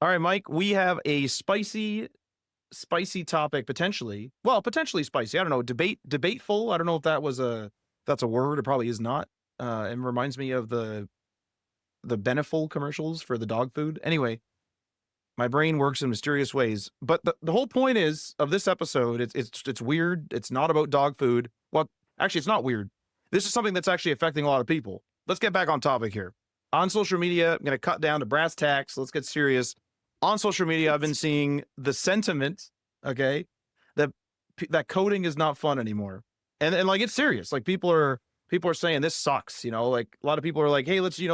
All right, Mike, we have a spicy topic potentially. Well, potentially spicy. I don't know. Debateful. I don't know if that's a word. It probably is not. It reminds me of the Beneful commercials for the dog food. Anyway, my brain works in mysterious ways. But the whole point is of this episode, it's weird. It's not about dog food. Well, actually, it's not weird. This is something that's actually affecting a lot of people. Let's get back on topic here. On social media, I'm going to cut down to brass tacks. Let's get serious. On social media, I've been seeing the sentiment, okay, that that coding is not fun anymore, and like it's serious. Like people are saying this sucks. Like a lot of people are like, hey, let's get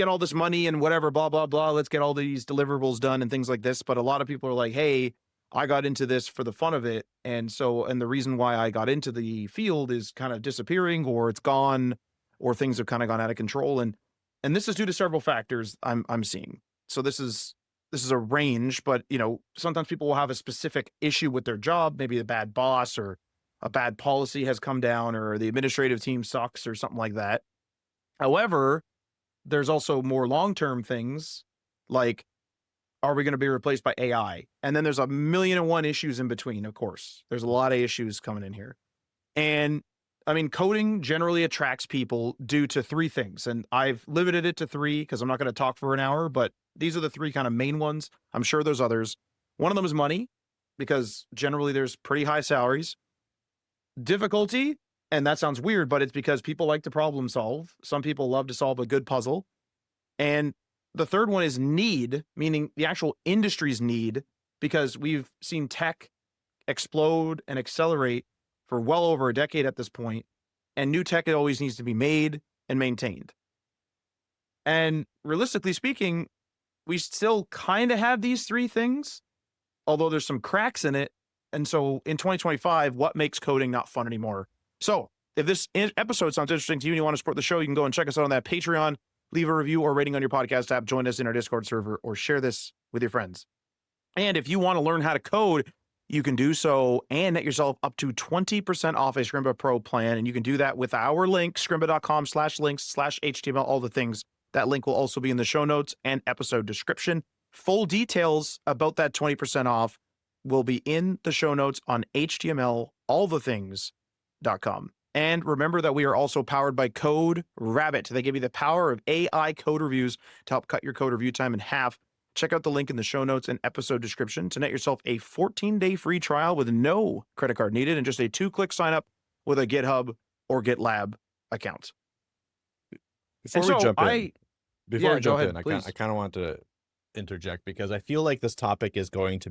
all this money and whatever, blah blah blah. Let's get all these deliverables done and things like this. But a lot of people are like, hey, I got into this for the fun of it, and the reason why I got into the field is kind of disappearing, or it's gone, or things have kind of gone out of control, and this is due to several factors I'm seeing. So this is a range, but sometimes people will have a specific issue with their job, maybe a bad boss or a bad policy has come down or the administrative team sucks or something like that. However, there's also more long-term things like, are we going to be replaced by AI? And then there's a million and one issues in between, of course. There's a lot of issues coming in here. And I mean, coding generally attracts people due to three things. And I've limited it to three because I'm not going to talk for an hour, but these are the three kind of main ones. I'm sure there's others. One of them is money, because generally there's pretty high salaries. Difficulty, and that sounds weird, but it's because people like to problem solve. Some people love to solve a good puzzle. And the third one is need, meaning the actual industry's need, because we've seen tech explode and accelerate for well over a decade at this point, and new tech always needs to be made and maintained. And realistically speaking, we still kind of have these three things, although there's some cracks in it. And so in 2025, what makes coding not fun anymore? So if this episode sounds interesting to you and you want to support the show, you can go and check us out on that Patreon, leave a review or rating on your podcast app, join us in our Discord server, or share this with your friends. And if you want to learn how to code, you can do so and net yourself up to 20% off a Scrimba Pro plan. And you can do that with our link, scrimba.com/links/HTML, all the things. That link will also be in the show notes and episode description. Full details about that 20% off will be in the show notes on htmlallthethings.com. And remember that we are also powered by Code Rabbit. They give you the power of AI code reviews to help cut your code review time in half. Check out the link in the show notes and episode description to net yourself a 14-day free trial with no credit card needed and just a 2-click sign up with a GitHub or GitLab account. Before we jump in, go ahead, I please. kind of want to interject because I feel like this topic is going to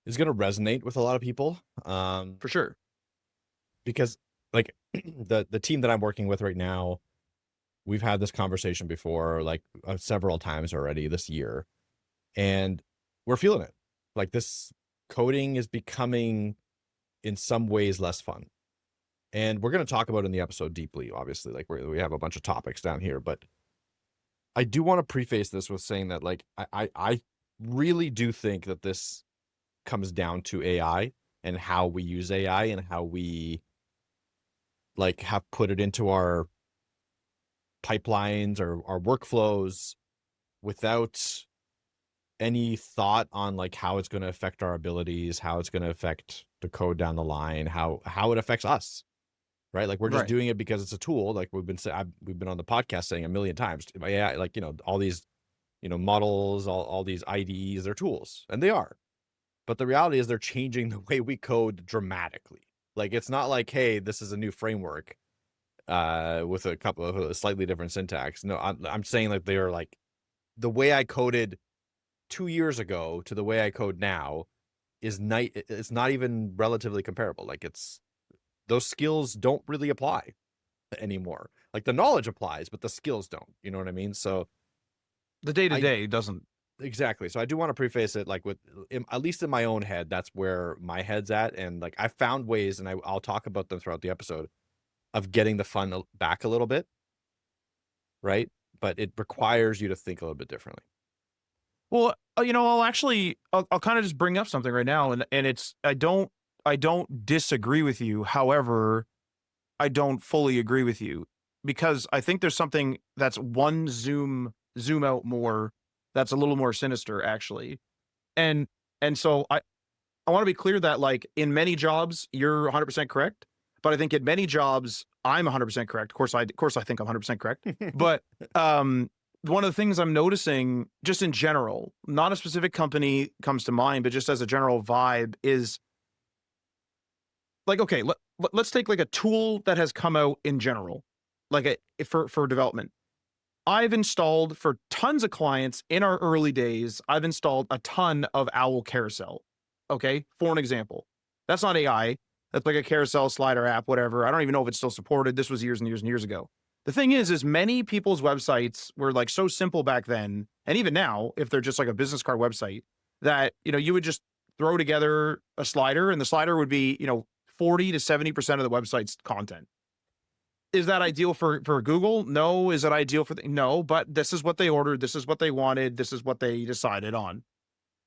resonate with a lot of people. For sure. Because like the team that I'm working with right now, we've had this conversation before, like several times already this year, and we're feeling it. Like this coding is becoming in some ways less fun. And we're going to talk about it in the episode deeply, obviously, like we have a bunch of topics down here, but I do want to preface this with saying that like, I really do think that this comes down to AI and how we use AI and how we like have put it into our pipelines or our workflows without any thought on like how it's going to affect our abilities, how it's going to affect the code down the line, how it affects us, right? Like we're just doing it because it's a tool. Like we've been on the podcast saying a million times, yeah, like, all these, models, all these IDEs, they're tools, and they are. But the reality is they're changing the way we code dramatically. Like it's not like, hey, this is a new framework with a couple of slightly different syntax. No, I'm saying like they are like the way I coded 2 years ago to the way I code now is it's not even relatively comparable. Like those skills don't really apply anymore. Like the knowledge applies, but the skills don't. You know what I mean? So the day-to-day doesn't. Exactly. So I do want to preface it like at least in my own head, that's where my head's at. And like I found ways, and I'll talk about them throughout the episode, of getting the fun back a little bit. Right. But it requires you to think a little bit differently. Well, I'll kind of just bring up something right now, and it's I don't disagree with you. However, I don't fully agree with you, because I think there's something that's one zoom out more that's a little more sinister actually. And so I want to be clear that like in many jobs you're 100% correct, but I think in many jobs I'm 100% correct. Of course I think I'm 100% correct. But one of the things I'm noticing just in general, not a specific company comes to mind, but just as a general vibe is like, okay, let's take like a tool that has come out in general, like for development. I've installed for tons of clients in our early days, I've installed a ton of Owl Carousel. Okay. For an example, that's not AI. That's like a carousel slider app, whatever. I don't even know if it's still supported. This was years and years and years ago. The thing is many people's websites were like so simple back then. And even now, if they're just like a business card website that, you would just throw together a slider and the slider would be, 40 to 70% of the website's content. Is that ideal for Google? No. Is it ideal for no, but this is what they ordered. This is what they wanted. This is what they decided on.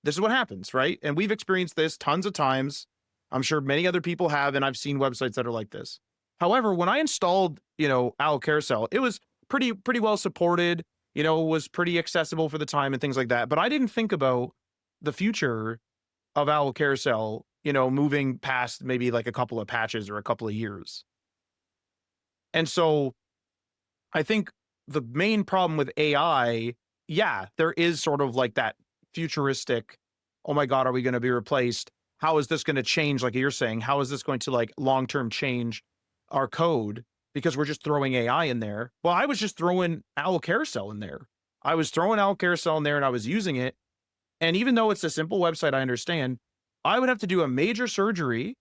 This is what happens, right? And we've experienced this tons of times. I'm sure many other people have, and I've seen websites that are like this. However, when I installed, Owl Carousel, it was pretty well supported, was pretty accessible for the time and things like that. But I didn't think about the future of Owl Carousel, moving past maybe like a couple of patches or a couple of years. And so I think the main problem with AI, yeah, there is sort of like that futuristic, oh my God, are we going to be replaced? How is this going to change? Like you're saying, how is this going to like long term change our code? Because we're just throwing AI in there. Well, I was just throwing Owl Carousel in there. I was throwing Owl Carousel in there and I was using it. And even though it's a simple website, I understand, I would have to do a major surgery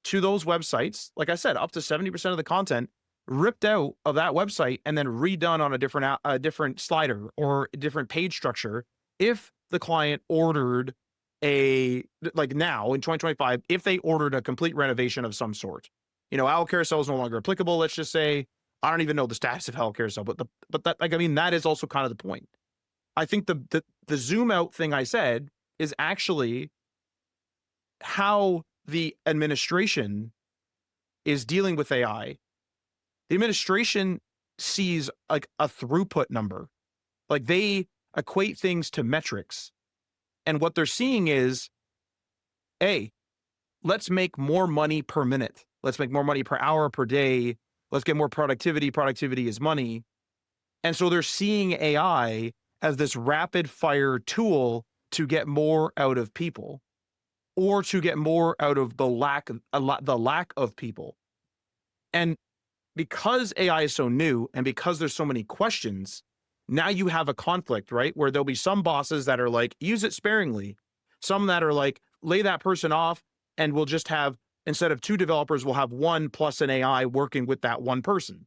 to those websites. Like I said, up to 70% of the content ripped out of that website and then redone on a different slider or a different page structure if the client ordered like now in 2025, if they ordered a complete renovation of some sort. Owl Carousel is no longer applicable. Let's just say, I don't even know the status of Owl Carousel, but that, like, I mean, that is also kind of the point. I think the zoom out thing I said is actually how the administration is dealing with AI. The administration sees like a throughput number. Like they equate things to metrics. And what they're seeing is, hey, let's make more money per minute. Let's make more money per hour, per day. Let's get more productivity. Productivity is money. And so they're seeing AI as this rapid fire tool to get more out of people or to get more out of the lack of people. And because AI is so new and because there's so many questions, now you have a conflict, right? Where there'll be some bosses that are like, use it sparingly. Some that are like, lay that person off and we'll just have, instead of 2 developers, we'll have 1 plus an AI working with that 1 person.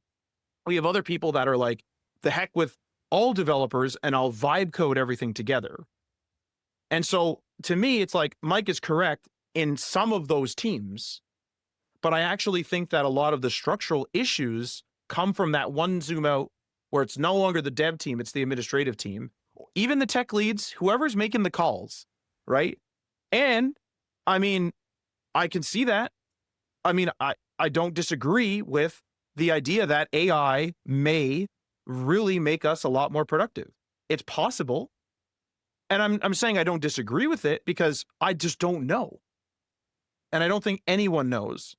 We have other people that are like, the heck with all developers and I'll vibe code everything together. And so to me, it's like Mike is correct in some of those teams, but I actually think that a lot of the structural issues come from that one zoom out where it's no longer the dev team, it's the administrative team, even the tech leads, whoever's making the calls, right? And I mean, I can see that. I mean, I don't disagree with the idea that AI may really make us a lot more productive. It's possible. And I'm saying I don't disagree with it because I just don't know. And I don't think anyone knows.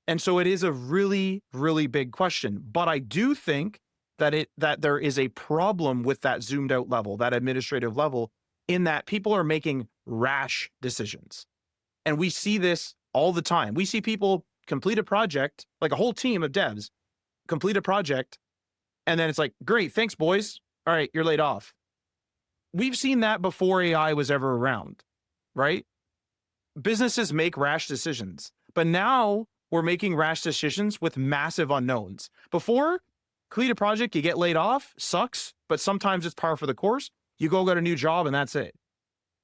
And so it is a really, really big question. But I do think that there is a problem with that zoomed out level, that administrative level, in that people are making rash decisions. And we see this all the time. We see people complete a project, like a whole team of devs, complete a project, and then it's like, great, thanks, boys. All right, you're laid off. We've seen that before AI was ever around, right? Businesses make rash decisions, but now we're making rash decisions with massive unknowns. Before, complete a project, you get laid off, sucks, but sometimes it's par for the course. You go get a new job and that's it.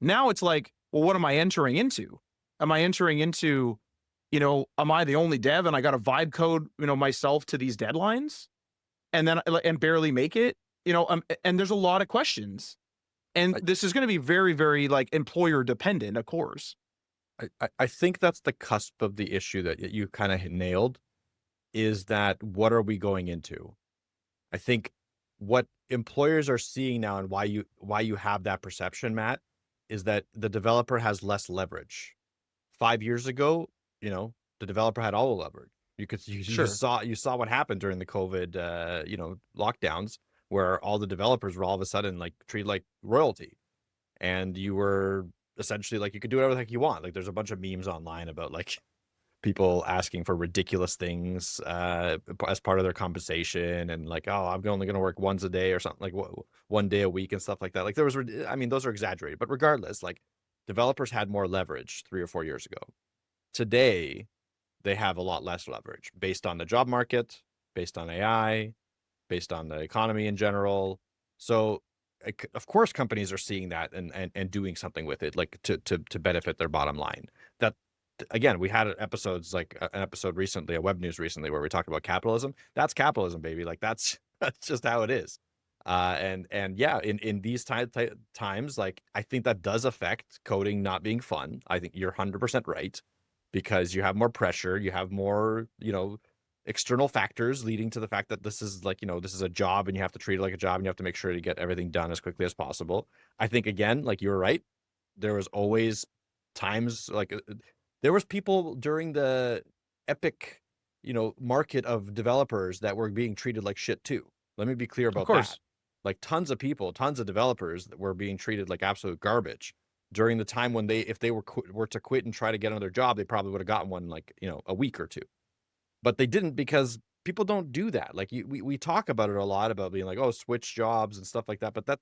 Now it's like, well, what am I entering into? Am I entering into, am I the only dev and I got to vibe code, myself to these deadlines and then and barely make it, and there's a lot of questions. And this is going to be very, very like employer dependent, of course. I think that's the cusp of the issue that you kind of nailed, is that what are we going into? I think what employers are seeing now and why you have that perception, Matt, is that the developer has less leverage. 5 years ago, the developer had all the leverage. Sure. You saw what happened during the COVID lockdowns, where all the developers were all of a sudden like treated like royalty, and you were essentially like you could do whatever the heck you want. Like there's a bunch of memes online about like people asking for ridiculous things as part of their compensation, and like, oh, I'm only going to work once a day or something, like 1 day a week and stuff like that. Like I mean, those are exaggerated, but regardless, like developers had more leverage 3 or 4 years ago. Today, they have a lot less leverage based on the job market, based on AI, based on the economy in general. So, of course, companies are seeing that and doing something with it, like to benefit their bottom line. That again, we had episodes like an episode recently, a web news recently, where we talked about capitalism. That's capitalism, baby. Like that's that's just how it is. And yeah, in these times, like I think that does affect coding not being fun. I think you're 100% right, because you have more pressure, you have more, external factors leading to the fact that this is like, this is a job and you have to treat it like a job and you have to make sure to get everything done as quickly as possible. I think again, like you're right, there was always times like there was people during the epic, market of developers that were being treated like shit too. Let me be clear Of about that. course. Like tons of people, tons of developers that were being treated like absolute garbage during the time when if they were to quit and try to get another job, they probably would have gotten one like, a week or two. But they didn't, because people don't do that. Like we talk about it a lot about being like, oh, switch jobs and stuff like that. But that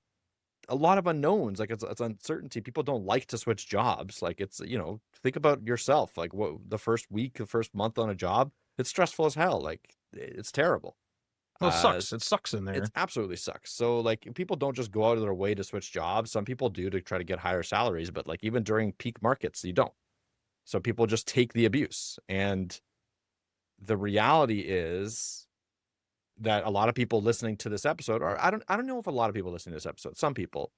a lot of unknowns, like it's uncertainty. People don't like to switch jobs. Like it's, think about yourself. Like what the first week, the first month on a job, it's stressful as hell. Like it's terrible. Well, it Uh, sucks. It sucks in it's there. absolutely sucks. So like people don't just go out of their way to switch jobs. Some people do to try to get higher salaries, but like even during peak markets, you don't. So people just take the abuse. And the reality is that a lot of people listening to this episode, or I don't know if a lot of people listening to this episode, some people,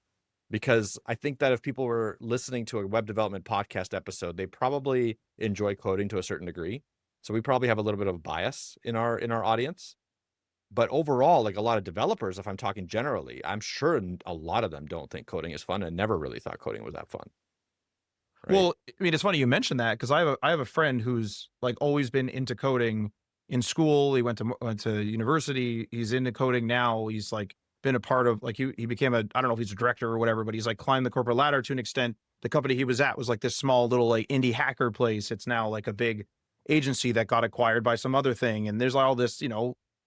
because I think that if people were listening to a web development podcast episode, they probably enjoy coding to a certain degree. So we probably have a little bit of bias in our audience. But overall, like a lot of developers, if I'm talking generally, I'm sure a lot of them don't think coding is fun and never really thought coding was that fun, right? Well, I mean, it's funny you mentioned that because I have a friend who's like always been into coding in school. He went to university. He's into coding now. He's like been a part of like he became a, I don't know if he's a director or whatever, but he's like climbed the corporate ladder to an extent. The company he was at was like this small little like indie hacker place. It's now like a big agency that got acquired by some other thing. And there's all this,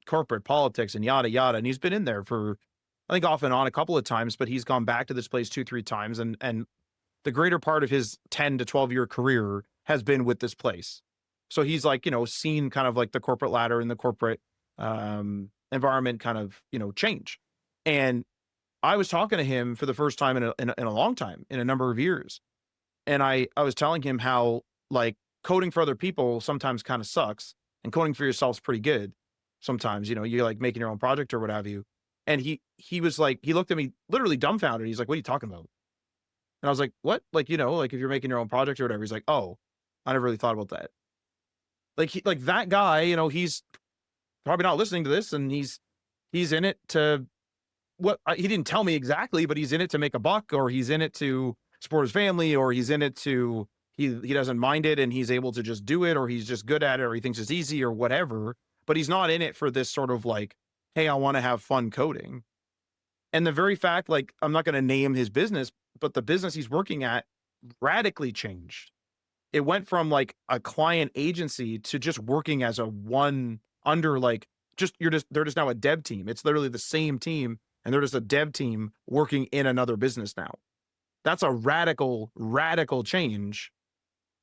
corporate politics and yada yada. And he's been in there for I think off and on a couple of times, but he's gone back to this place 2, 3 times, and the greater part of his 10 to 12-year career has been with this place. So he's like, seen kind of like the corporate ladder and the corporate environment kind of, change. And I was talking to him for the first time in a long time, in a number of years. And I was telling him how like coding for other people sometimes kind of sucks and coding for yourself is pretty good. Sometimes, you're like making your own project or what have you. And he was like, he looked at me literally dumbfounded. He's like, "What are you talking about?" And I was like, "What?" Like, like if you're making your own project or whatever. He's like, "Oh, I never really thought about that." Like that guy, he's probably not listening to this, and he's in it to he didn't tell me exactly, but he's in it to make a buck, or he's in it to support his family, or he's in it to he doesn't mind it and he's able to just do it, or he's just good at it, or he thinks it's easy or whatever. But he's not in it for this sort of like, hey, I want to have fun coding. And the very fact, like, I'm not going to name his business, but the business he's working at radically changed. It went from like a client agency to just working as a one under like they're just now a dev team. It's literally the same team and they're just a dev team working in another business now. That's a radical change.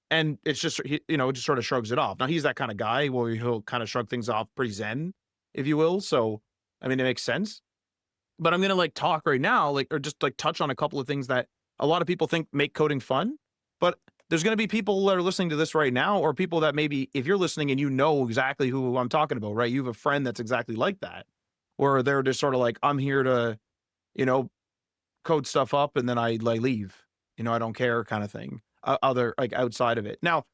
And it's just it just sort of shrugs it off. Now he's that kind of guy where he'll kind of shrug things off pretty zen, if you will. So I mean it makes sense. But I'm gonna like talk right now, like, or just like touch on a couple of things that a lot of people think make coding fun. But there's gonna be people that are listening to this right now, or people that maybe if you're listening and you know exactly who I'm talking about, right? You have a friend that's exactly like that, or they're just sort of like, I'm here to, you know, code stuff up and then I like leave. I don't care kind of thing. Other like outside of it. Now,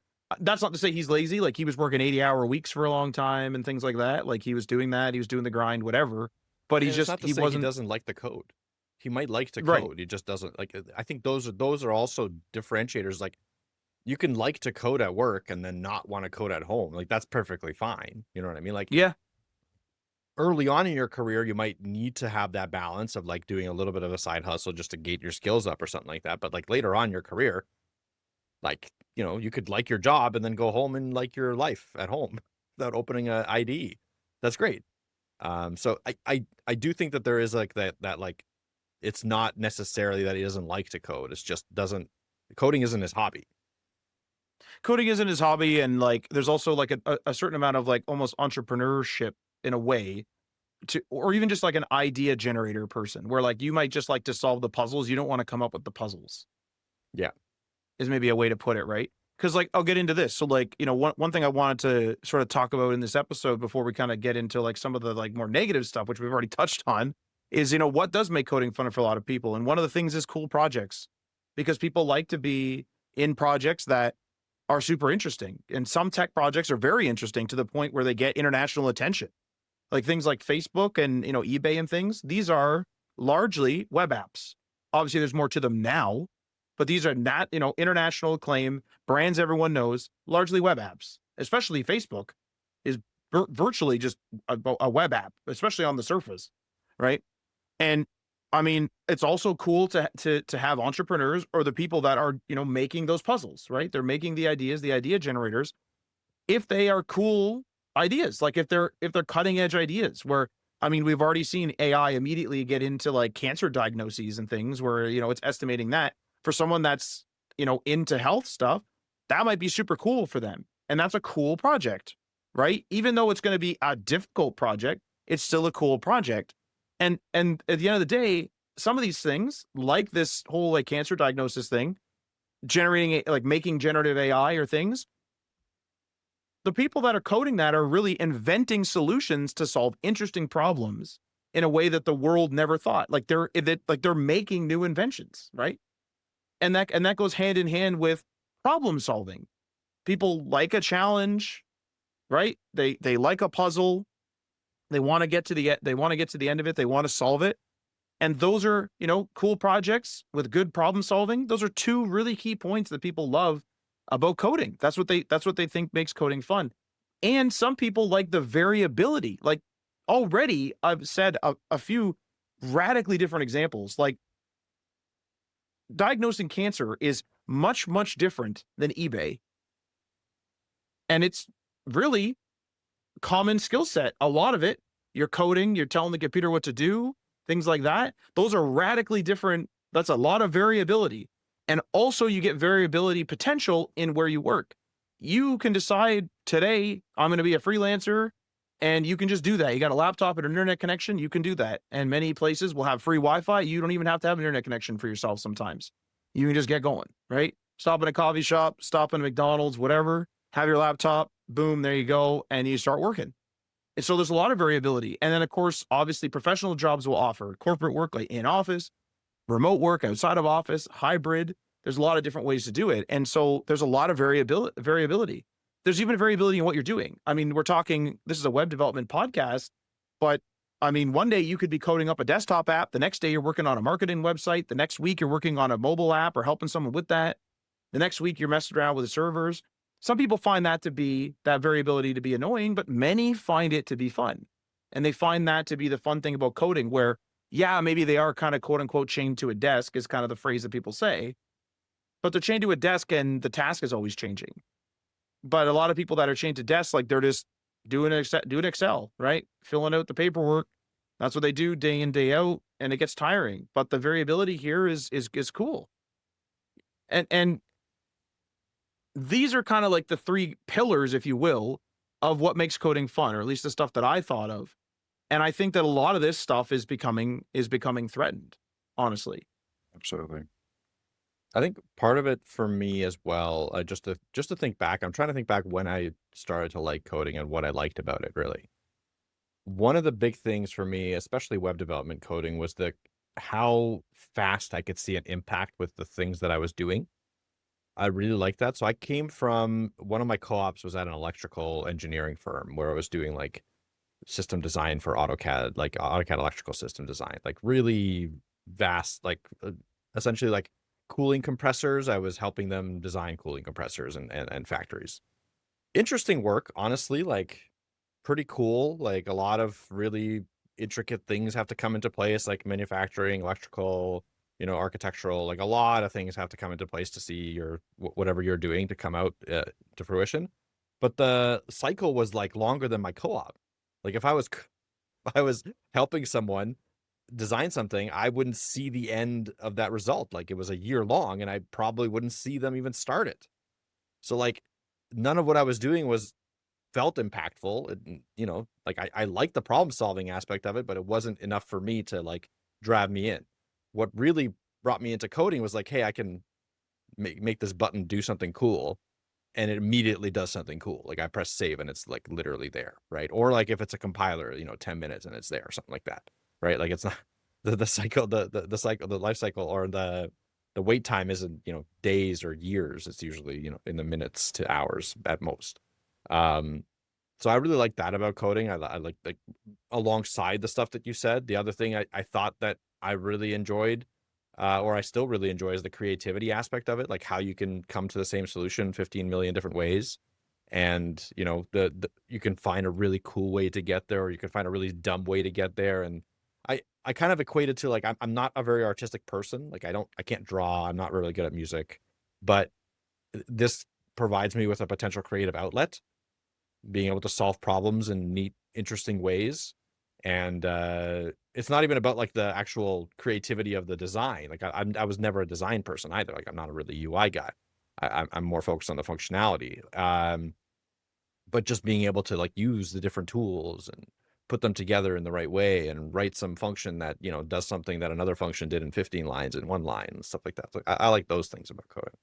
that's not to say he's lazy. Like he was working 80-hour weeks for a long time and things like that. Like he was doing that. He was doing the grind, whatever. but And it's not to he say he wasn't doesn't like the code. He might like to right. code. He just doesn't like. I think those are also differentiators. Like you can like to code at work and then not want to code at home. Like that's perfectly fine. You know what I mean? Like Yeah. early on in your career, you might need to have that balance of like doing a little bit of a side hustle just to gate your skills up or something like that. But like later on in your career, like, you know, you could like your job and then go home and like your life at home without opening a ID. That's great. So I do think that there is like that like it's not necessarily that he doesn't like to code. It's just doesn't coding isn't his hobby. Coding isn't his hobby, and like there's also like a certain amount of like almost entrepreneurship in a way to, or even just like an idea generator person where like you might just like to solve the puzzles, you don't want to come up with the puzzles, Yeah. is maybe a way to put it, right? Because like I'll get into this. So like, you know, one thing I wanted to sort of talk about in this episode before we kind of get into like some of the like more negative stuff, which we've already touched on, is, you know, what does make coding fun for a lot of people. And one of the things is cool projects, because people like to be in projects that are super interesting. And some tech projects are very interesting to the point where they get international attention. Like things like Facebook and, you know, eBay and things. These are largely web apps. Obviously, there's more to them now, but these are not, you know, international acclaim brands everyone knows, largely web apps. Especially Facebook is virtually just a web app, especially on the surface, right? And I mean, it's also cool to have entrepreneurs or the people that are, you know, making those puzzles, right? They're making the ideas, the idea generators, if they are cool ideas, like if they're cutting edge ideas where, I mean, we've already seen AI immediately get into like cancer diagnoses and things where, you know, it's estimating that for someone that's, you know, into health stuff, that might be super cool for them. And that's a cool project, right? Even though it's going to be a difficult project, it's still a cool project. And at the end of the day, some of these things, like this whole like cancer diagnosis thing, generating like making generative AI or things, the people that are coding that are really inventing solutions to solve interesting problems in a way that the world never thought. Like they're making new inventions, right? And that goes hand in hand with problem solving. People like a challenge, right? They like a puzzle. They want to get to they want to get to the end of it. They want to solve it. And those are, you know, cool projects with good problem solving. Those are two really key points that people love about coding. That's what they think makes coding fun. And some people like the variability. Like already I've said a few radically different examples. Like diagnosing cancer is much, much different than eBay. And it's really common skill set. A lot of it, you're coding, you're telling the computer what to do, things like that. Those are radically different. That's a lot of variability. And also, you get variability potential in where you work. You can decide today, I'm going to be a freelancer, and you can just do that. You got a laptop and an internet connection, you can do that. And many places will have free Wi Fi. You don't even have to have an internet connection for yourself sometimes. You can just get going, right? Stop in a coffee shop, stop in a McDonald's, whatever, have your laptop, boom, there you go, and you start working. And so there's a lot of variability. And then, of course, obviously, professional jobs will offer corporate work like in office, remote work outside of office, hybrid. There's a lot of different ways to do it. And so there's a lot of variability. There's even variability in what you're doing. I mean, we're talking, this is a web development podcast, but I mean, one day you could be coding up a desktop app. The next day you're working on a marketing website. The next week you're working on a mobile app or helping someone with that. The next week you're messing around with the servers. Some people find that variability to be annoying, but many find it to be fun. And they find that to be the fun thing about coding, where, yeah, maybe they are kind of quote unquote chained to a desk, is kind of the phrase that people say, but they're chained to a desk and the task is always changing. But a lot of people that are chained to desks, like they're just doing Excel, right? Filling out the paperwork. That's what they do day in, day out, and it gets tiring. But the variability here is cool. And these are kind of like the three pillars, if you will, of what makes coding fun, or at least the stuff that I thought of. And I think that a lot of this stuff is becoming threatened, honestly. Absolutely. I think part of it for me as well, just to think back, I'm trying to think back when I started to like coding and what I liked about it, really. One of the big things for me, especially web development coding, was how fast I could see an impact with the things that I was doing. I really liked that. So I came from one of my co-ops was at an electrical engineering firm where I was doing like system design for AutoCAD, like AutoCAD electrical system design, like really vast, like essentially like cooling compressors. I was helping them design cooling compressors and factories. Interesting work, honestly, like pretty cool. Like a lot of really intricate things have to come into place, like manufacturing, electrical, architectural, like a lot of things have to come into place to see your whatever you're doing to come out to fruition. But the cycle was like longer than my co-op. Like if I was if I was helping someone design something, I wouldn't see the end of that result. Like it was a year long and I probably wouldn't see them even start it. So like none of what I was doing was felt impactful. Like I like the problem solving aspect of it, but it wasn't enough for me to like drive me in. What really brought me into coding was like, hey, I can make this button do something cool, and it immediately does something cool. Like I press save and it's like literally there, right? Or like if it's a compiler, 10 minutes and it's there or something like that, right? Like it's not the cycle, the cycle, the life cycle, or the wait time isn't, days or years. It's usually, in the minutes to hours at most. So I really like that about coding. I like alongside the stuff that you said, the other thing I thought that I really enjoyed, or I still really enjoy, is the creativity aspect of it, like how you can come to the same solution 15 million different ways. And, you can find a really cool way to get there, or you can find a really dumb way to get there. And I kind of equate it to like, I'm not a very artistic person. Like I can't draw. I'm not really good at music, but this provides me with a potential creative outlet, being able to solve problems in neat, interesting ways. And it's not even about like the actual creativity of the design. Like I was never a design person either. Like I'm not a really UI guy. I'm more focused on the functionality. But just being able to like use the different tools and put them together in the right way and write some function that does something that another function did in 15 lines in one line and stuff like that. So I like those things about coding.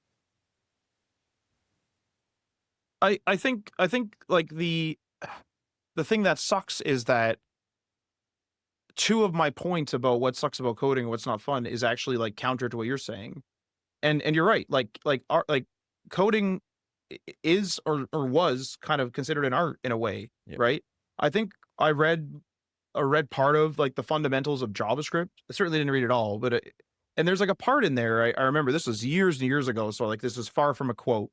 I think like the thing that sucks is that two of my points about what sucks about coding and what's not fun is actually like counter to what you're saying. And you're right. Like coding is or was kind of considered an art in a way, Yeah. right? I think I read part of like the fundamentals of JavaScript. I certainly didn't read it all, but and there's like a part in there. I remember this was years and years ago, so like this is far from a quote.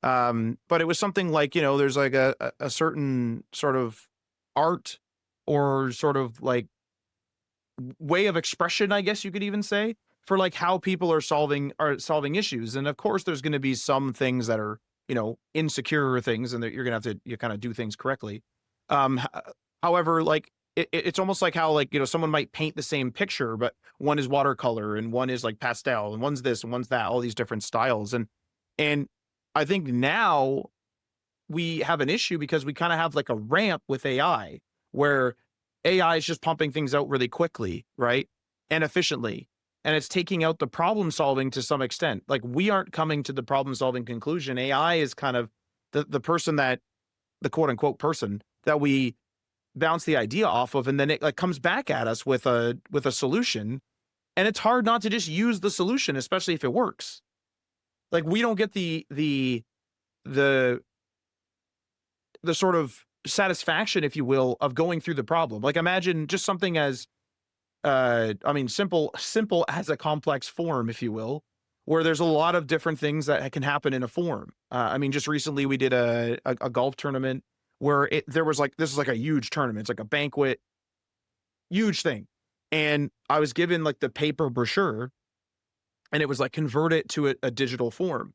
But it was something like, there's like a certain sort of art or sort of like way of expression, I guess you could even say, for like how people are solving issues. And of course, there's going to be some things that are, insecure things, and that you're going to have to you kind of do things correctly. However, like it's almost like how like someone might paint the same picture, but one is watercolor and one is like pastel and one's this and one's that, all these different styles. And I think now we have an issue because we kind of have like a ramp with AI where AI is just pumping things out really quickly, right? And efficiently. And it's taking out the problem solving to some extent. Like we aren't coming to the problem solving conclusion. AI is kind of the person that the quote unquote person that we bounce the idea off of, and then it like comes back at us with a solution. And it's hard not to just use the solution, especially if it works. Like we don't get the the sort of satisfaction, if you will, of going through the problem. Like imagine just something as I mean simple as a complex form, if you will, where there's a lot of different things that can happen in a form. I mean, just recently we did a golf tournament where there was like, this is like a huge tournament. It's like a banquet, huge thing. And I was given like the paper brochure, and it was like convert it to a digital form.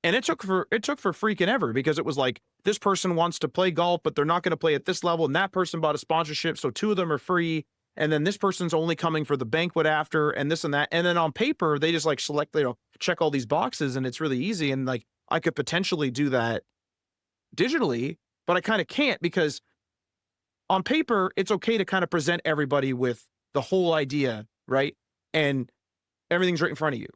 And it took for freaking ever, because it was like this person wants to play golf, but they're not going to play at this level, and that person bought a sponsorship, so two of them are free, and then this person's only coming for the banquet after, and this and that. And then on paper, they just like select, check all these boxes, and it's really easy. And like I could potentially do that digitally, but I kind of can't, because on paper, it's okay to kind of present everybody with the whole idea, right? And everything's right in front of you.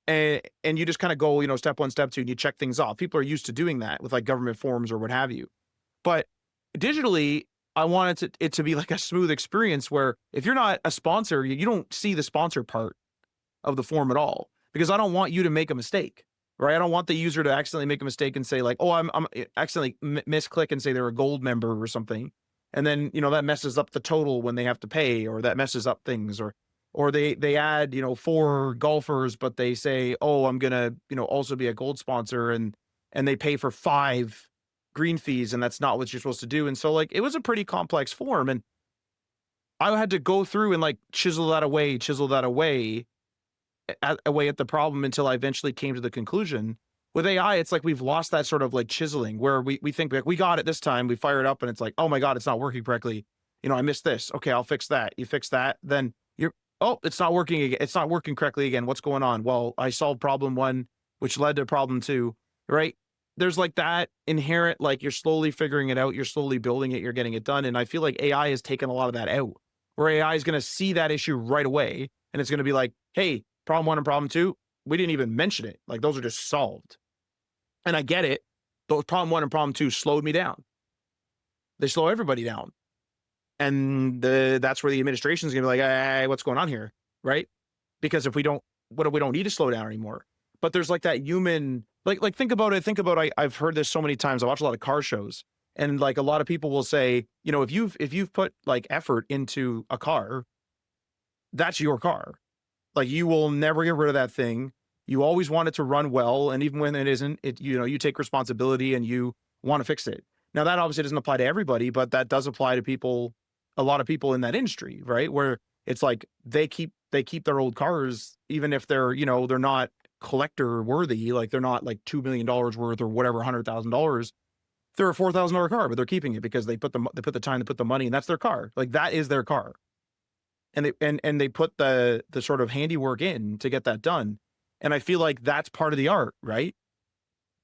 And you just kind of go, step one, step two, and you check things off. People are used to doing that with like government forms or what have you. But digitally, I want it to be like a smooth experience where if you're not a sponsor, you don't see the sponsor part of the form at all, because I don't want you to make a mistake, right? I don't want the user to accidentally make a mistake and say like, oh, I'm accidentally misclick and say they're a gold member or something. and then that messes up the total when they have to pay, or that messes up things, or they add 4 golfers, but they say, oh, I'm gonna also be a gold sponsor, and they pay for 5 green fees, and that's not what you're supposed to do. And so like it was a pretty complex form, and I had to go through and like chisel that away away at the problem until I eventually came to the conclusion. With AI, it's like we've lost that sort of like chiseling where we think like we got it this time, we fire it up, and it's like, oh my God, it's not working correctly. I missed this. Okay, I'll fix that. You fix that, then you're, oh, it's not working again. It's not working correctly again. What's going on? Well, I solved problem 1, which led to problem 2, right? There's like that inherent, like you're slowly figuring it out, you're slowly building it, you're getting it done. And I feel like AI has taken a lot of that out, where AI is going to see that issue right away, and it's going to be like, hey, problem 1 and problem 2, we didn't even mention it. Like those are just solved. And I get it. Those problem 1 and problem 2 slowed me down. They slow everybody down. And that's where the administration is going to be like, hey, what's going on here? Right? Because if we don't need to slow down anymore. But there's like that human, like think about it. I've heard this so many times. I watch a lot of car shows, and like a lot of people will say, if you've put like effort into a car, that's your car. Like you will never get rid of that thing. You always want it to run well, and even when it isn't, you take responsibility and you want to fix it. Now that obviously doesn't apply to everybody, but that does apply to a lot of people in that industry, right? Where it's like they keep their old cars, even if they're they're not collector worthy, like they're not like $2 million worth or whatever, $100,000. They're a $4,000 car, but they're keeping it because they put the time, they put the money, and that's their car. Like that is their car. And they put the sort of handiwork in to get that done. And I feel like that's part of the art, right?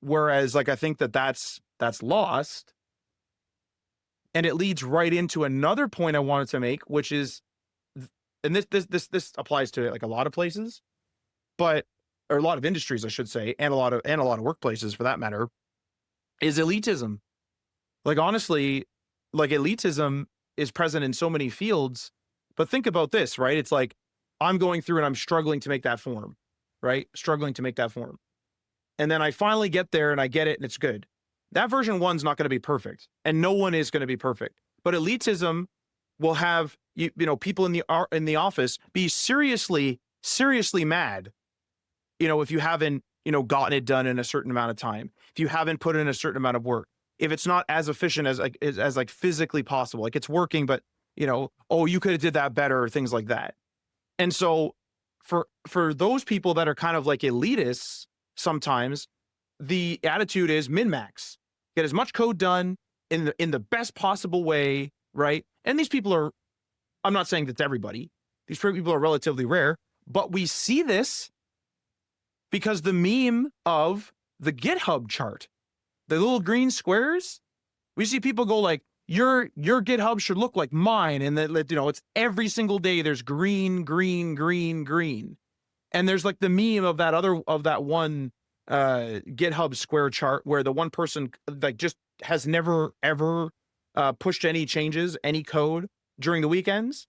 Whereas like I think that's lost. And it leads right into another point I wanted to make, which is, and this applies to like a lot of places, or a lot of industries, I should say, and a lot of workplaces for that matter, is elitism. Like honestly, like elitism is present in so many fields. But think about this, right? It's like I'm going through and I'm struggling to make that form, right? Struggling to make that form. And then I finally get there and I get it and it's good. That version 1's not going to be perfect, and no one is going to be perfect. But elitism will have people in the office be seriously mad, if you haven't gotten it done in a certain amount of time, if you haven't put in a certain amount of work, if it's not as efficient as like physically possible, like it's working, but oh, you could have did that better, or things like that. And so for those people that are kind of like elitists, sometimes the attitude is min-max, get as much code done in the best possible way, right? And these people are, I'm not saying that's everybody, these people are relatively rare, but we see this because the meme of the GitHub chart, the little green squares, we see people go like, your GitHub should look like mine. And that, it's every single day there's green, green, green, green. And there's like the meme of that one GitHub square chart where the one person like just has never ever pushed any changes, any code during the weekends.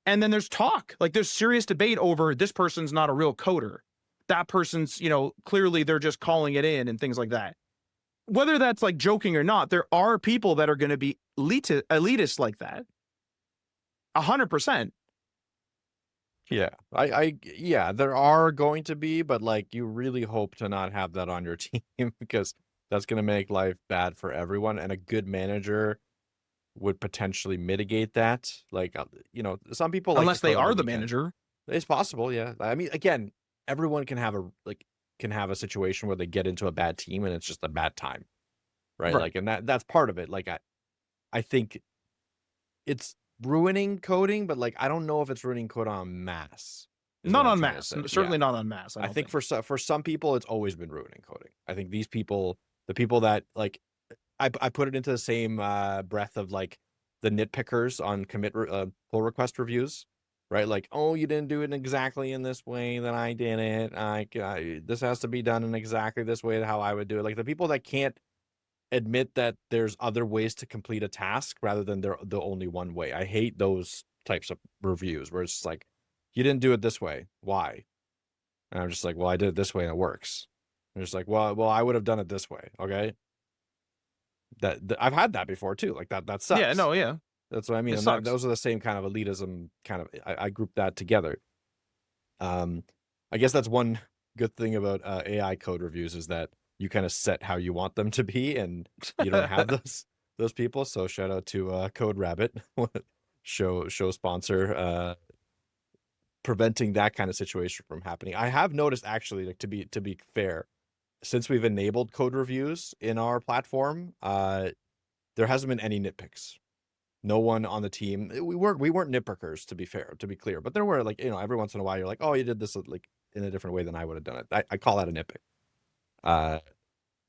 And then there's talk, like there's serious debate over this person's not a real coder. That person's, clearly they're just calling it in and things like that. Whether that's like joking or not, there are people that are going to be elitist like that. 100%. Yeah, yeah, there are going to be, but like you really hope to not have that on your team because that's going to make life bad for everyone. And a good manager would potentially mitigate that. Like, some people, like Unless they are the manager. It's possible. Yeah. I mean, again, everyone can have a situation where they get into a bad team and it's just a bad time. Right. Like, and that's part of it. Like, I think it's ruining coding, but like I don't know if it's ruining code en masse. Not en masse, certainly not en masse. I think for some people, it's always been ruining coding. I think these people, the people that like, I put it into the same breath of like the nitpickers on commit pull request reviews, right? Like, oh, you didn't do it exactly in this way that I did it. This has to be done in exactly this way how I would do it. Like the people that can't admit that there's other ways to complete a task rather than the only one way. I hate those types of reviews where it's just like, you didn't do it this way. Why? And I'm just like, well, I did it this way and it works. And it's like, well, I would have done it this way. Okay. That I've had that before too. Like that sucks. Yeah, no, yeah. That's what I mean. It And that, sucks. those are the same kind of elitism kind of, I group that together. Um, I guess that's one good thing about AI code reviews is that you kind of set how you want them to be, and you don't have those people. So shout out to Code Rabbit, show sponsor, preventing that kind of situation from happening. I have noticed actually, like to be fair, since we've enabled code reviews in our platform, there hasn't been any nitpicks. No one on the team. We weren't nitpickers, to be fair, to be clear, but there were, like, every once in a while you're like, oh, you did this like in a different way than I would have done it. I call that a nitpick. Uh,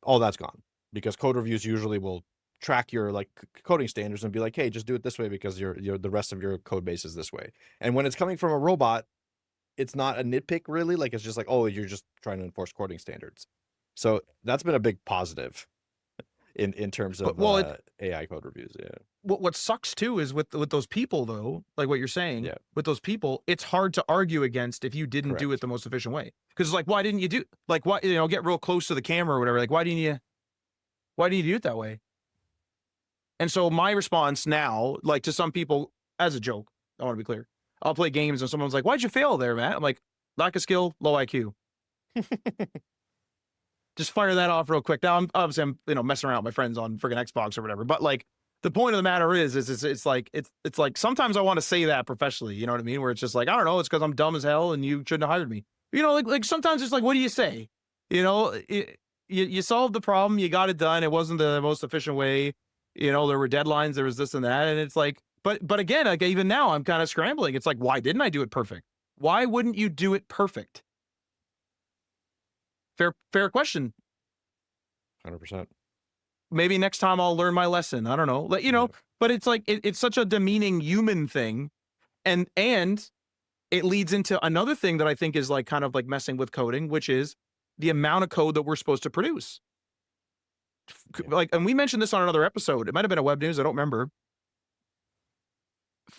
all that's gone because code reviews usually will track your like coding standards and be like, hey, just do it this way because you're the rest of your code base is this way. And when it's coming from a robot, it's not a nitpick really. Like it's just like, oh, you're just trying to enforce coding standards. So that's been a big positive in terms But of well, AI code reviews. Yeah. what sucks too is with those people though, like what you're saying, Yeah. with those people, it's hard to argue against if you didn't do it Correct. the most efficient way. Because it's like, why didn't you do like why get real close to the camera or whatever? Like why didn't you do it that way? And so my response now, like to some people, as a joke, I want to be clear. I'll play games and someone's like, why'd you fail there, Matt? I'm like, lack of skill, low IQ. Just fire that off real quick. Now I'm messing around with my friends on freaking Xbox or whatever. But like the point of the matter is it's like sometimes I want to say that professionally, you know what I mean? Where it's just like, I don't know, it's because I'm dumb as hell and you shouldn't have hired me. Like sometimes it's like, what do you say? You solved the problem, you got it done. It wasn't the most efficient way. There were deadlines, there was this and that, and it's like, but again, like even now, I'm kind of scrambling. It's like, why didn't I do it perfect? Why wouldn't you do it perfect? Fair question. 100%. Maybe next time I'll learn my lesson. I don't know. Yeah. But it's like it's such a demeaning human thing, and it leads into another thing that I think is like kind of like messing with coding, which is the amount of code that we're supposed to produce. Yeah. Like, and we mentioned this on another episode. It might have been a web news. I don't remember.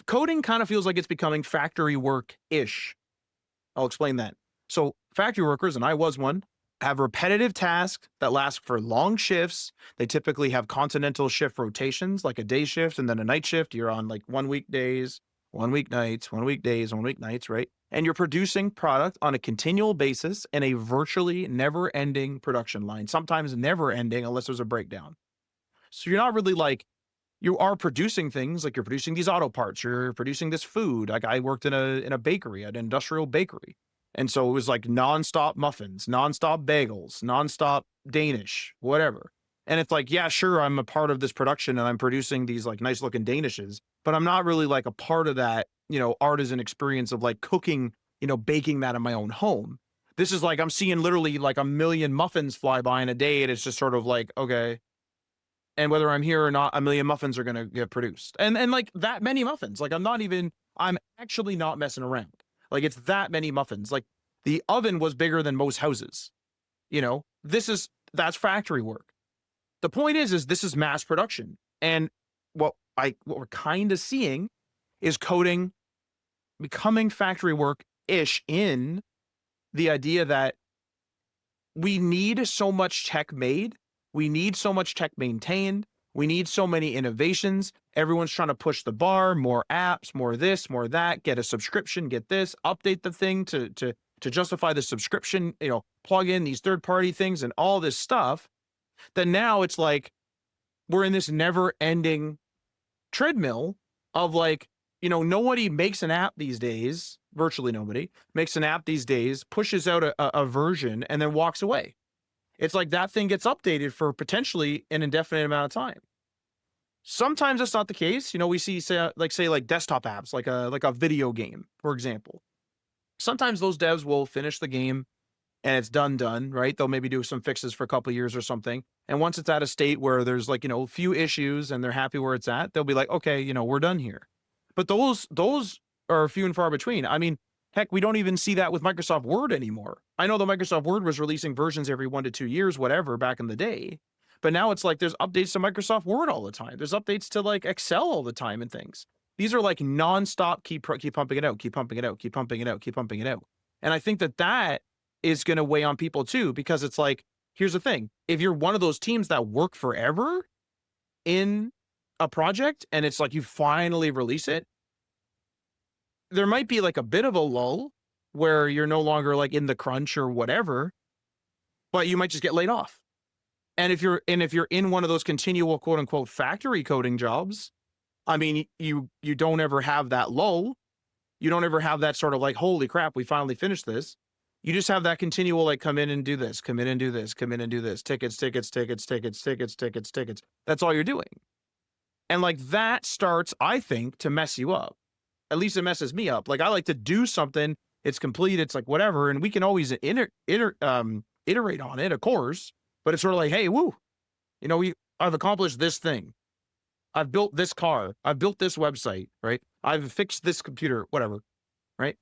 Coding kind of feels like it's becoming factory work ish. I'll explain that. So factory workers, and I was one, have repetitive tasks that last for long shifts. They typically have continental shift rotations, like a day shift and then a night shift. You're on like 1 week days, 1 week nights, 1 week days, 1 week nights, right? And you're producing product on a continual basis in a virtually never ending production line, sometimes never ending unless there's a breakdown. So you're not really like, you are producing things like you're producing these auto parts, you're producing this food. Like I worked in a bakery, an industrial bakery. And so it was like nonstop muffins, nonstop bagels, nonstop Danish, whatever. And it's like, yeah, sure, I'm a part of this production and I'm producing these like nice looking Danishes, but I'm not really like a part of that, artisan experience of like cooking, baking that in my own home. This is like I'm seeing literally like a million muffins fly by in a day, and it's just sort of like, okay, and whether I'm here or not, a million muffins are gonna get produced. And like that many muffins. Like I'm actually not messing around. Like it's that many muffins. Like the oven was bigger than most houses. That's factory work. The point is this is mass production. And what we're kind of seeing is coding becoming factory work ish in the idea that we need so much tech made. We need so much tech maintained. We need so many innovations. Everyone's trying to push the bar, more apps, more this, more that, get a subscription, get this, update the thing to justify the subscription, plug in these third-party things and all this stuff. Then now it's like we're in this never-ending treadmill of like, nobody makes an app these days, virtually nobody makes an app these days, pushes out a version and then walks away. It's like that thing gets updated for potentially an indefinite amount of time. Sometimes that's not the case. We see say desktop apps, like a video game, for example. Sometimes those devs will finish the game and it's done, right? They'll maybe do some fixes for a couple of years or something. And once it's at a state where there's like, a few issues and they're happy where it's at, they'll be like, okay, we're done here. But those are few and far between. I mean, heck, we don't even see that with Microsoft Word anymore. I know the Microsoft Word was releasing versions every 1 to 2 years, whatever, back in the day. But now it's like there's updates to Microsoft Word all the time. There's updates to like Excel all the time and things. These are like nonstop, keep pumping it out, keep pumping it out, keep pumping it out, keep pumping it out. And I think that is going to weigh on people too, because it's like, here's the thing. If you're one of those teams that work forever in a project and it's like you finally release it, there might be like a bit of a lull where you're no longer like in the crunch or whatever, but you might just get laid off. And if you're in one of those continual quote unquote factory coding jobs, I mean, you don't ever have that lull. You don't ever have that sort of like, holy crap, we finally finished this. You just have that continual like, come in and do this, come in and do this, come in and do this, tickets, tickets, tickets, tickets, tickets, tickets, tickets. That's all you're doing. And like that starts, I think, to mess you up. At least it messes me up. Like I like to do something, it's complete, it's like whatever, and we can always iterate on it, of course. But it's sort of like, hey, woo, I've accomplished this thing. I've built this car. I've built this website, right? I've fixed this computer, whatever, right?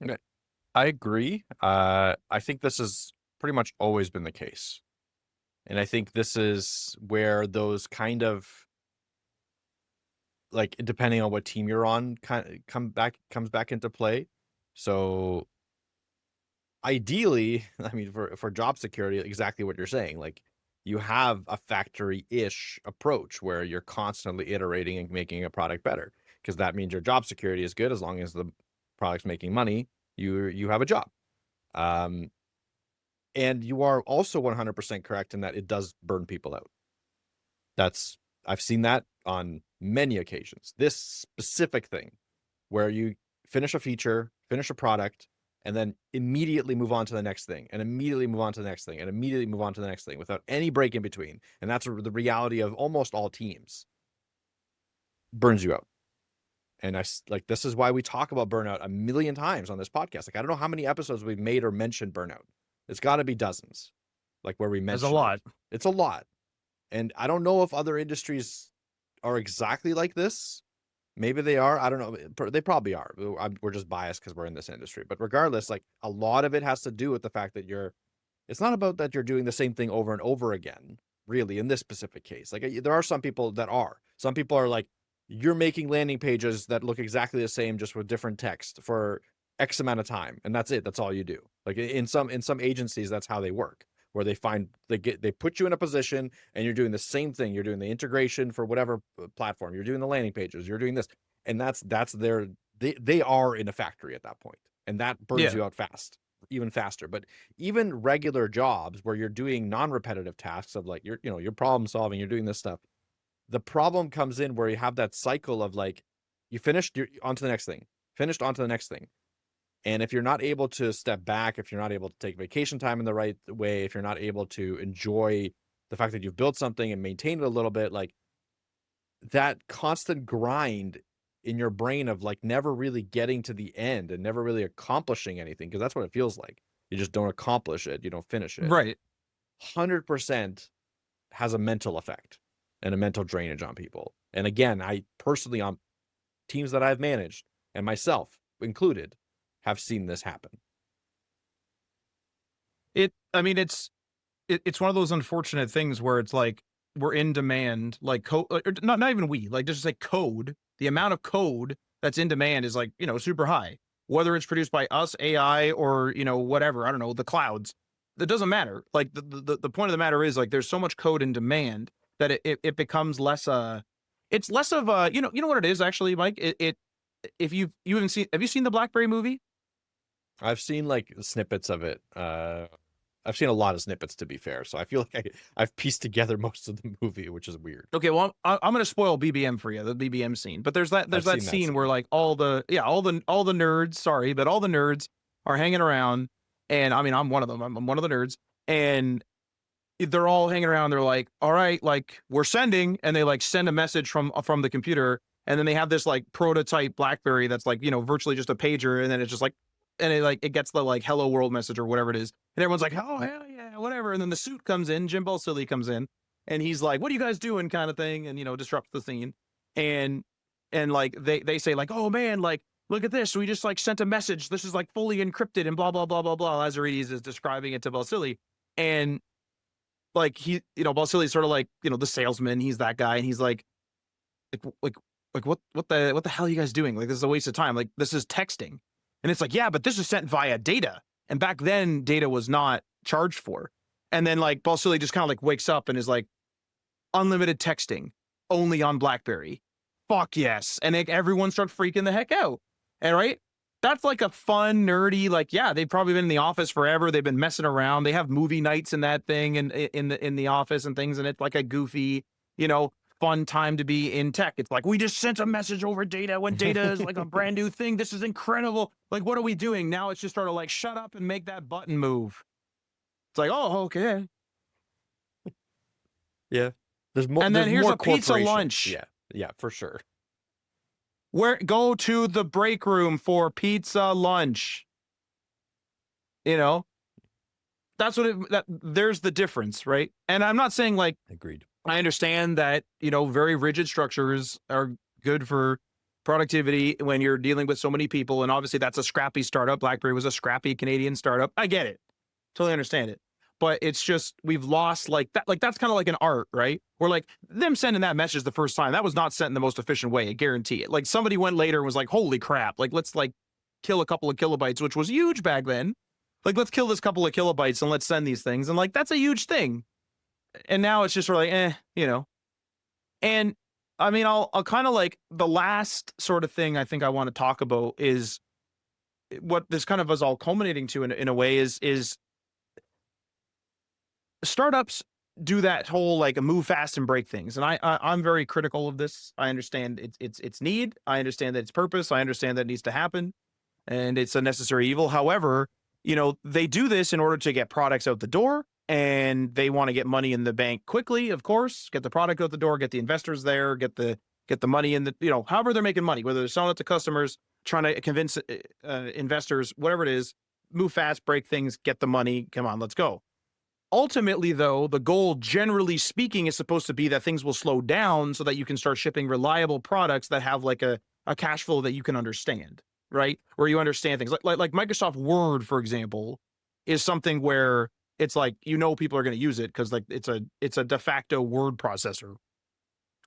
Okay. I agree. I think this has pretty much always been the case. And I think this is where those kind of, like, depending on what team you're on, comes back into play. So ideally, I mean, for job security, exactly what you're saying, like you have a factory-ish approach where you're constantly iterating and making a product better, because that means your job security is good. As long as the product's making money, you have a job. And you are also 100% correct in that it does burn people out. I've seen that on many occasions. This specific thing where you finish a feature, finish a product, and then immediately move on to the next thing, and immediately move on to the next thing, and immediately move on to the next thing without any break in between. And that's the reality of almost all teams. Burns you out. And this is why we talk about burnout a million times on this podcast. Like, I don't know how many episodes we've made or mentioned burnout. It's got to be dozens, like where we mentioned There's a lot. It's a lot. And I don't know if other industries are exactly like this. Maybe they are. I don't know. They probably are. We're just biased because we're in this industry. But regardless, like a lot of it has to do with the fact that it's not about that you're doing the same thing over and over again, really, in this specific case. Like there are some people that are. Some people are like, you're making landing pages that look exactly the same, just with different text for X amount of time. And that's it. That's all you do. Like in some agencies, that's how they work, where they put you in a position and you're doing the same thing. You're doing the integration for whatever platform. You're doing the landing pages. You're doing this. And they are in a factory at that point. And that burns you out fast, even faster. But even regular jobs where you're doing non-repetitive tasks of like, you're problem solving, you're doing this stuff. The problem comes in where you have that cycle of like, you finished, you're on to the next thing, finished, on to the next thing. And if you're not able to step back, if you're not able to take vacation time in the right way, if you're not able to enjoy the fact that you've built something and maintain it a little bit, like that constant grind in your brain of like never really getting to the end and never really accomplishing anything, because that's what it feels like. You just don't accomplish it. You don't finish it. Right. 100% has a mental effect and a mental drainage on people. And again, I personally, on teams that I've managed, and myself included, have seen this happen. It's one of those unfortunate things where it's like we're in demand, like code, not even we, like just like code. The amount of code that's in demand is like, super high, whether it's produced by us, AI, or, whatever, I don't know, the clouds. That doesn't matter. Like the point of the matter is like there's so much code in demand that it becomes less it's less of a, you know what it is actually, Mike? If you haven't seen, have you seen the BlackBerry movie? I've seen like snippets of it. I've seen a lot of snippets, to be fair. So I feel like I've pieced together most of the movie, which is weird. Okay, well, I'm going to spoil BBM for you, the BBM scene. But there's that scene where like all the nerds, sorry, but all the nerds are hanging around, and I mean, I'm one of them. I'm one of the nerds, and they're all hanging around. They're like, all right, like we're sending, and they like send a message from the computer, and then they have this like prototype BlackBerry that's like, virtually just a pager, and then it's just like, and it gets the like hello world message or whatever it is, and everyone's like, oh hell yeah, whatever. And then the suit comes in, Jim Balsillie comes in, and he's like, what are you guys doing, kind of thing, and disrupts the scene, and like they say like, oh man, like look at this, we just like sent a message, this is like fully encrypted and blah blah blah blah blah. Lazaridis is describing it to Balsillie, and like he, Balsillie's sort of like, the salesman, he's that guy, and he's like what the hell are you guys doing? Like this is a waste of time. Like this is texting. And it's like, yeah, but this is sent via data. And back then, data was not charged for. And then like Balsillie just kind of like wakes up and is like, unlimited texting. only on BlackBerry. Fuck yes. And everyone started freaking the heck out. And right, that's like a fun, nerdy, like, yeah, they've probably been in the office forever. They've been messing around. They have movie nights in that thing and in the office and things, and it's like a goofy, fun time to be in tech. It's like, we just sent a message over data when data is like a brand new thing. This is incredible. Like, what are we doing? Now it's just sort of like, shut up and make that button move. It's like, oh, okay. Yeah. There's more. And then there's here's more a pizza corporations. lunch. Yeah. Yeah, for sure. Go to the break room for pizza lunch. That's there's the difference, right? And I'm not saying like, Agreed. I understand that, very rigid structures are good for productivity when you're dealing with so many people. And obviously that's a scrappy startup. BlackBerry was a scrappy Canadian startup. I get it. Totally understand it. But it's just, we've lost like that. Like, that's kind of like an art, right? Where like them sending that message the first time, that was not sent in the most efficient way. I guarantee it. Like, somebody went later and was like, holy crap. Like, let's like kill a couple of kilobytes, which was huge back then. Like, let's kill this couple of kilobytes and let's send these things. And like, that's a huge thing. And now it's just sort of like, And I mean, I'll kind of like, the last sort of thing I think I want to talk about is what this kind of is all culminating to in a way is startups do that whole like move fast and break things. And I'm very critical of this. I understand it's need. I understand that it's purpose. I understand that it needs to happen and it's a necessary evil. However, they do this in order to get products out the door, and they want to get money in the bank quickly, of course, get the product out the door, get the investors there, get the money in the, however they're making money, whether they're selling it to customers, trying to convince investors, whatever it is, move fast, break things, get the money. Come on, let's go. Ultimately, though, the goal, generally speaking, is supposed to be that things will slow down so that you can start shipping reliable products that have like a cash flow that you can understand, right? Where you understand things like Microsoft Word, for example, is something where it's like, people are going to use it because like it's a de facto word processor.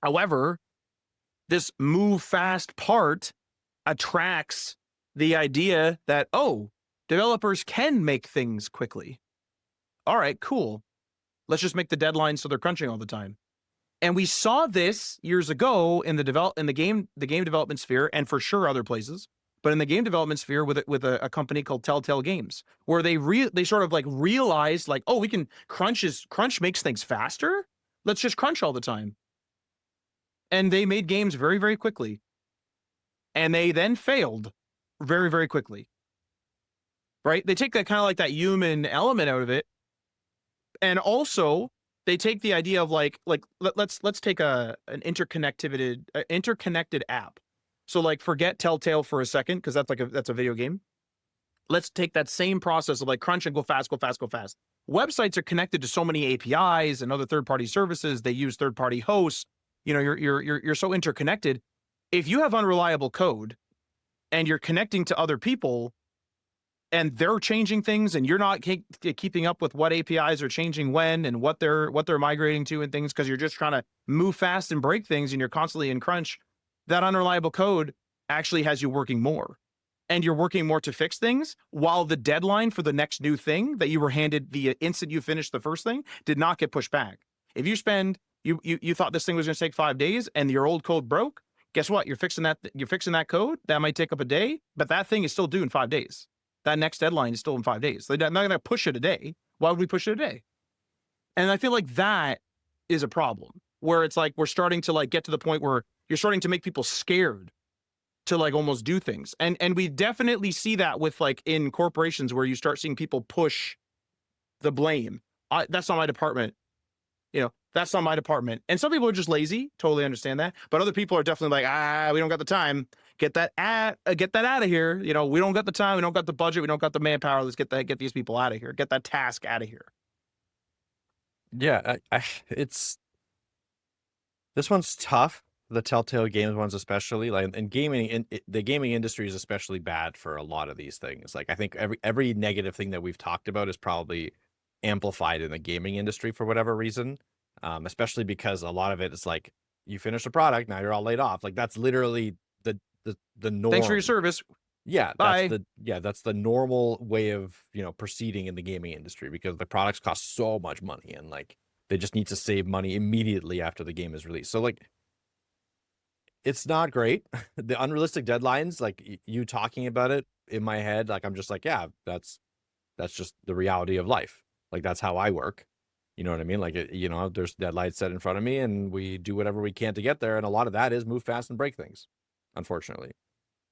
However, this move fast part attracts the idea that, oh, developers can make things quickly. All right, cool. Let's just make the deadlines so they're crunching all the time. And we saw this years ago in the game development sphere, and for sure other places, but in the game development sphere with a company called Telltale Games, where they sort of like realized like, oh, we can crunch makes things faster. Let's just crunch all the time. And they made games very, very quickly. And they then failed very, very quickly. Right? They take that kind of like that human element out of it. And also, they take the idea of like let's take an interconnected app. So like, forget Telltale for a second, because that's a video game. Let's take that same process of like crunch and go fast. Websites are connected to so many APIs and other third-party services. They use third-party hosts. You're so interconnected. If you have unreliable code and you're connecting to other people, and they're changing things, and you're not keeping up with what APIs are changing when and what they're migrating to and things, because you're just trying to move fast and break things, and you're constantly in crunch, that unreliable code actually has you working more. And you're working more to fix things, while the deadline for the next new thing that you were handed the instant you finished the first thing did not get pushed back. If you thought this thing was going to take 5 days and your old code broke, guess what? You're fixing that code. That might take up a day, but that thing is still due in 5 days. That next deadline is still in 5 days. They're not going to push it a day. Why would we push it a day? And I feel like that is a problem, where it's like we're starting to like get to the point where you're starting to make people scared to like almost do things. And we definitely see that with like in corporations, where you start seeing people push the blame. That's not my department. That's not my department. And some people are just lazy. Totally understand that. But other people are definitely like, we don't got the time. Get that out of here. We don't got the time. We don't got the budget. We don't got the manpower. Let's get these people out of here. Get that task out of here. Yeah, this one's tough. The Telltale Games ones, especially, like in gaming, the gaming industry is especially bad for a lot of these things. Like, I think every negative thing that we've talked about is probably amplified in the gaming industry for whatever reason. Especially because a lot of it is like, you finish a product, now you're all laid off. Like, that's literally the norm. Thanks for your service. Yeah, Bye. that's the normal way of proceeding in the gaming industry, because the products cost so much money, and like they just need to save money immediately after the game is released. So like, It's not great. The unrealistic deadlines, like you talking about it in my head, like I'm just like, yeah, that's just the reality of life. Like that's how I work. You know what I mean? Like there's deadlines set in front of me, and we do whatever we can to get there. And a lot of that is move fast and break things, unfortunately.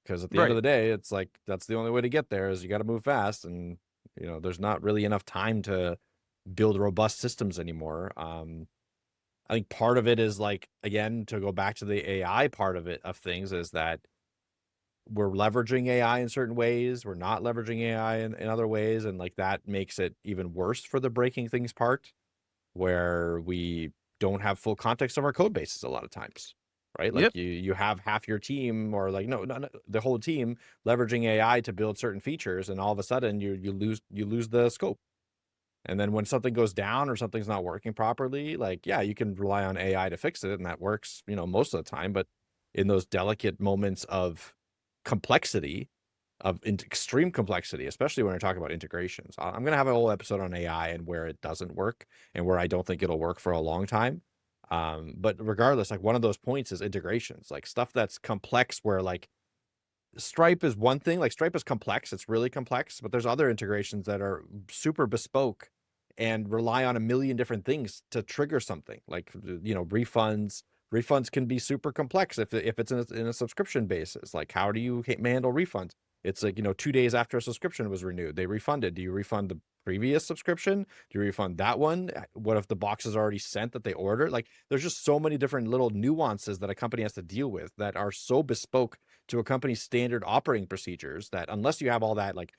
Because at the end of Right. the day, it's like that's the only way to get there is you got to move fast, and there's not really enough time to build robust systems anymore. I think part of it is like, again, to go back to the AI part of things is that we're leveraging AI in certain ways. We're not leveraging AI in other ways. And like that makes it even worse for the breaking things part, where we don't have full context of our code bases a lot of times, right? Yep. Like you have half your team, or like no, the whole team leveraging AI to build certain features, and all of a sudden you lose the scope. And then when something goes down or something's not working properly, like, yeah, you can rely on AI to fix it, and that works, most of the time. But in those delicate moments of complexity, extreme complexity, especially when I talk about integrations, I'm going to have a whole episode on AI and where it doesn't work and where I don't think it'll work for a long time. But regardless, like one of those points is integrations, like stuff that's complex, where like Stripe is one thing. Like Stripe is complex, it's really complex, but there's other integrations that are super bespoke and rely on a million different things to trigger something. Like refunds. Refunds can be super complex if it's in a subscription basis. Like how do you handle refunds? It's like 2 days after a subscription was renewed, they refunded. Do you refund the previous subscription? Do you refund that one? What if the box is already sent that they ordered? Like there's just so many different little nuances that a company has to deal with that are so bespoke to a company's standard operating procedures that unless you have all that like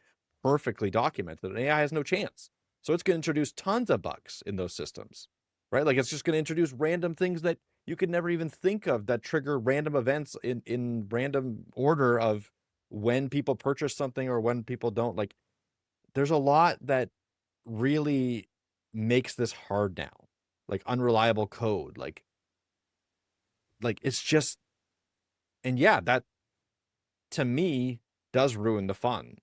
perfectly documented, an AI has no chance. So it's going to introduce tons of bugs in those systems, right? Like it's just going to introduce random things that you could never even think of that trigger random events in random order of when people purchase something or when people don't. Like there's a lot that really makes this hard now, like unreliable code, like it's just, and yeah, that to me does ruin the fun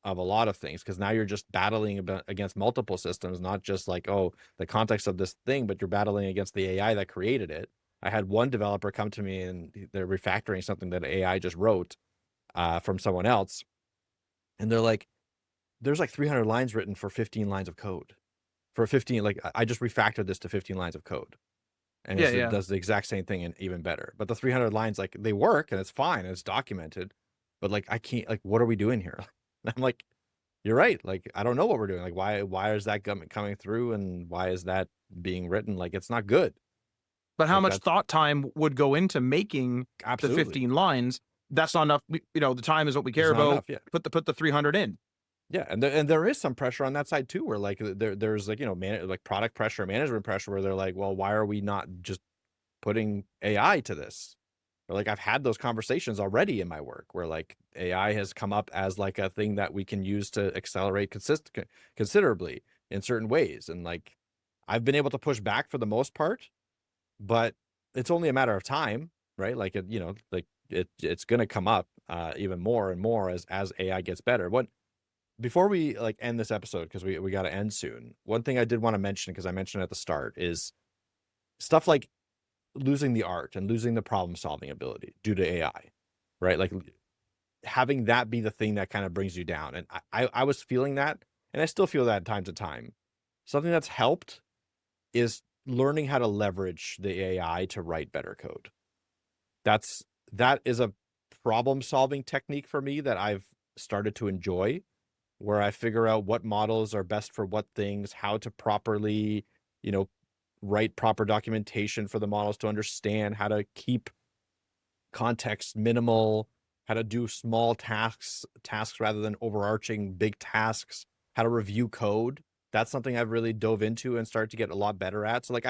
of a lot of things, because now you're just battling against multiple systems, not just like, oh, the context of this thing, but you're battling against the AI that created it. I had one developer come to me and they're refactoring something that AI just wrote from someone else, and they're like, there's like 300 lines written for 15 lines of code. For 15, like I just refactored this to 15 lines of code, and Yeah. it Yeah. does the exact same thing and even better. But the 300 lines, like they work and it's fine and it's documented, but like I can't, like, what are we doing here? And I'm like, you're right. Like I don't know what we're doing. Like why is that coming through, and why is that being written? Like it's not good. But how Like much that's thought time would go into making the absolutely, 15 lines? That's not enough. The time is what we it's care not about. enough. Yeah. Put the 300 in. Yeah, and there is some pressure on that side too, where like there's like like product pressure, management pressure, where they're like, well, why are we not just putting AI to this? Or like I've had those conversations already in my work, where like AI has come up as like a thing that we can use to accelerate considerably in certain ways, and like I've been able to push back for the most part, but it's only a matter of time, right? Like it's gonna come up even more and more as AI gets better. What Before we like end this episode, because we got to end soon, one thing I did want to mention, because I mentioned at the start, is stuff like losing the art and losing the problem solving ability due to AI, right? Like having that be the thing that kind of brings you down. And I was feeling that, and I still feel that time to time. Something that's helped is learning how to leverage the AI to write better code. That is a problem solving technique for me that I've started to enjoy, where I figure out what models are best for what things, how to properly, you know, write proper documentation for the models to understand, how to keep context minimal, how to do small tasks rather than overarching big tasks, how to review code. That's something I've really dove into and started to get a lot better at. So like